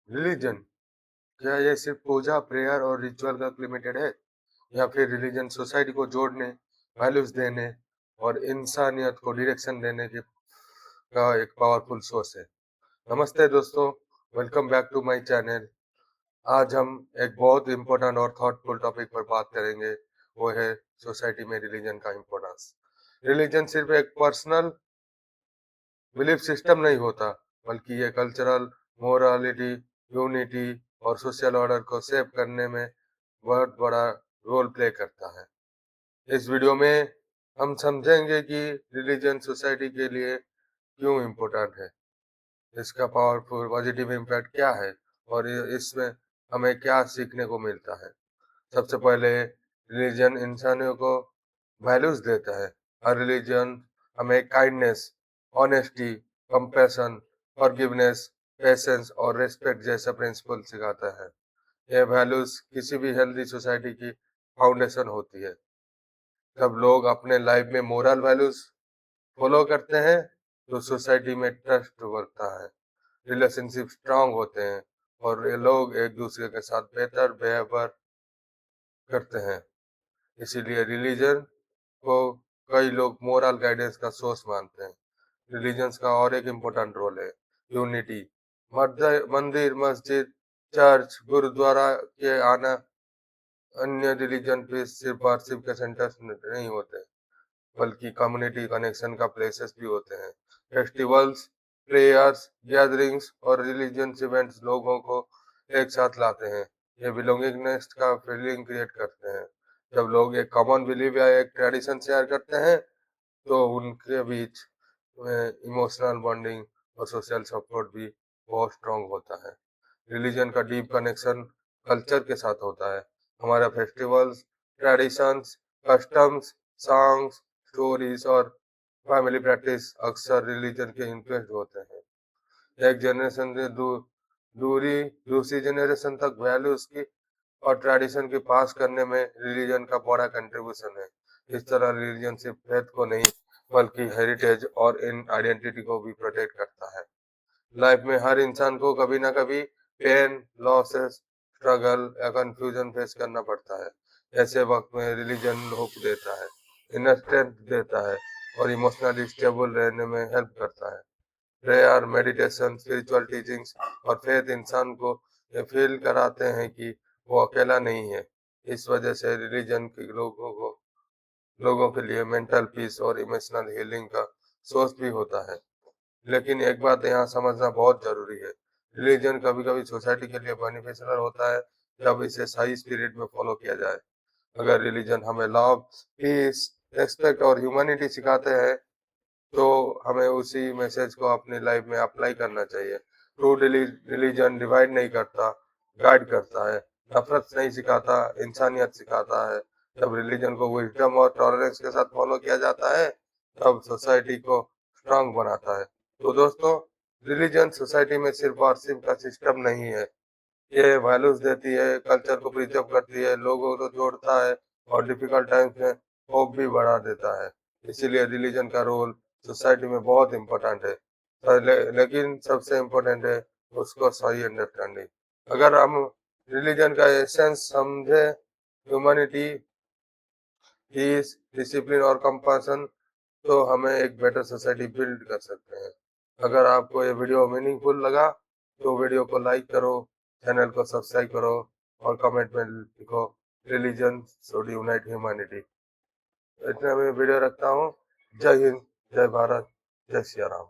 Religion क्या ये सिर्फ पूजा, प्रेयर और रिचुअल तक लिमिटेड है या फिर रिलीजन सोसाइटी को जोड़ने, वैल्यूज देने और इंसानियत को डायरेक्शन देने की का एक पावरफुल सोर्स है। नमस्ते दोस्तों, welcome back to my channel. आज हम एक बहुत इम्पोर्टेंट और थॉटफुल टॉपिक पर बात करेंगे, वो है सोसाइटी में रिलीजन का इम्पोर्टेंस। रिलीजन सिर्फ एक पर्सनल बिलीफ सिस्टम नहीं होता, बल्कि ये कल्चरल, मोरालिटी, यूनिटी और सोशल ऑर्डर को सेव करने में बहुत बड़ा रोल प्ले करता है। इस वीडियो में हम समझेंगे कि रिलीजन सोसाइटी के लिए क्यों इम्पोर्टेंट है, इसका पावरफुल पॉजिटिव इम्पैक्ट क्या है और इसमें हमें क्या सीखने को मिलता है। सबसे पहले रिलीजन इंसानों को वैल्यूज देता है। हर रिलीजन हमें kindness, honesty, compassion, forgiveness, patience और रेस्पेक्ट जैसा प्रिंसिपल सिखाता है। ये वैल्यूज किसी भी हेल्दी सोसाइटी की फाउंडेशन होती है। जब लोग अपने लाइफ में मोरल वैल्यूज फॉलो करते हैं तो सोसाइटी में ट्रस्ट बढ़ता है, रिलेशनशिप स्ट्रांग होते हैं और ये लोग एक दूसरे के साथ बेहतर बिहेवियर करते हैं। इसीलिए रिलीजन को कई लोग मोरल गाइडेंस का सोर्स मानते हैं। रिलीजन्स का और एक इम्पोर्टेंट रोल है यूनिटी। मंदिर, मस्जिद, चर्च, गुरुद्वारा के आना अन्य रिलीजन पे सिर्फ वर्शिप के सेंटर्स नहीं होते, बल्कि कम्युनिटी कनेक्शन का प्लेसेस भी होते हैं। फेस्टिवल्स, प्रेयर्स, गैदरिंग्स और रिलीजियस इवेंट्स लोगों को एक साथ लाते हैं। ये बिलोंगिंगनेस का फीलिंग क्रिएट करते हैं। जब लोग एक कॉमन बिलीव या एक ट्रेडिशन शेयर करते हैं तो उनके बीच में इमोशनल बॉन्डिंग और सोशल सपोर्ट भी बहुत स्ट्रांग होता है। रिलीजन का डीप कनेक्शन कल्चर के साथ होता है। हमारा festivals, traditions, customs, songs, stories और फैमिली प्रैक्टिस अक्सर रिलीजन के इन्फ्लुएंस होते हैं। एक जनरेशन से दूरी दूसरी जनरेशन तक वैल्यूज की और ट्रेडिशन की पास करने में रिलीजन का बड़ा कंट्रीब्यूशन है। इस तरह रिलीजन सिर्फ फेथ को नहीं, बल्कि हेरिटेज और इन आइडेंटिटी को भी प्रोटेक्ट करता है। लाइफ में हर इंसान को कभी ना कभी पेन, लॉसेस, स्ट्रगल या कंफ्यूजन फेस करना पड़ता है। ऐसे वक्त में रिलीजन होप देता है, इनर स्ट्रेंथ देता है और इमोशनली स्टेबल रहने में हेल्प करता है। प्रेयर, मेडिटेशन, स्पिरिचुअल टीचिंग्स और फेथ इंसान को ये फील कराते हैं कि वो अकेला नहीं है। इस वजह से रिलीजन के लोगों के लिए मेंटल पीस और इमोशनल हीलिंग का सोर्स भी होता है। लेकिन एक बात यहाँ समझना बहुत जरूरी है, रिलीजन कभी कभी सोसाइटी के लिए बेनिफिशियल होता है जब इसे सही स्पिरिट में फॉलो किया जाए। अगर रिलीजन हमें लव, पीस, रेस्पेक्ट और ह्यूमैनिटी सिखाते हैं तो हमें उसी मैसेज को अपनी लाइफ में अप्लाई करना चाहिए। ट्रू रिलीजन डिवाइड नहीं करता, गाइड करता है। नफरत नहीं सिखाता, इंसानियत सिखाता है। जब रिलीजन को विजडम और टॉलरेंस के साथ फॉलो किया जाता है तब सोसाइटी को स्ट्रांग बनाता है। तो दोस्तों, रिलीजन सोसाइटी में सिर्फ वर्शिप का सिस्टम नहीं है, ये वैल्यूज देती है, कल्चर को प्रिजर्व करती है, लोगों को जोड़ता है और डिफिकल्ट टाइम्स में होप भी बढ़ा देता है। इसीलिए रिलीजन का रोल सोसाइटी में बहुत इम्पोर्टेंट है। लेकिन सबसे इम्पोर्टेंट है उसको सही अंडरस्टैंडिंग। अगर हम रिलीजन का एसेंस समझे, ह्यूमैनिटी, पीस, डिसिप्लिन और कंपैशन, तो हमें एक बेटर सोसाइटी बिल्ड कर सकते हैं। अगर आपको ये वीडियो मीनिंगफुल लगा तो वीडियो को लाइक करो, चैनल को सब्सक्राइब करो और कमेंट में लिखो रिलीजन शुड यूनाइट ह्यूमैनिटी। इतने में वीडियो रखता हूँ। जय हिंद, जय भारत, जय सिया राम।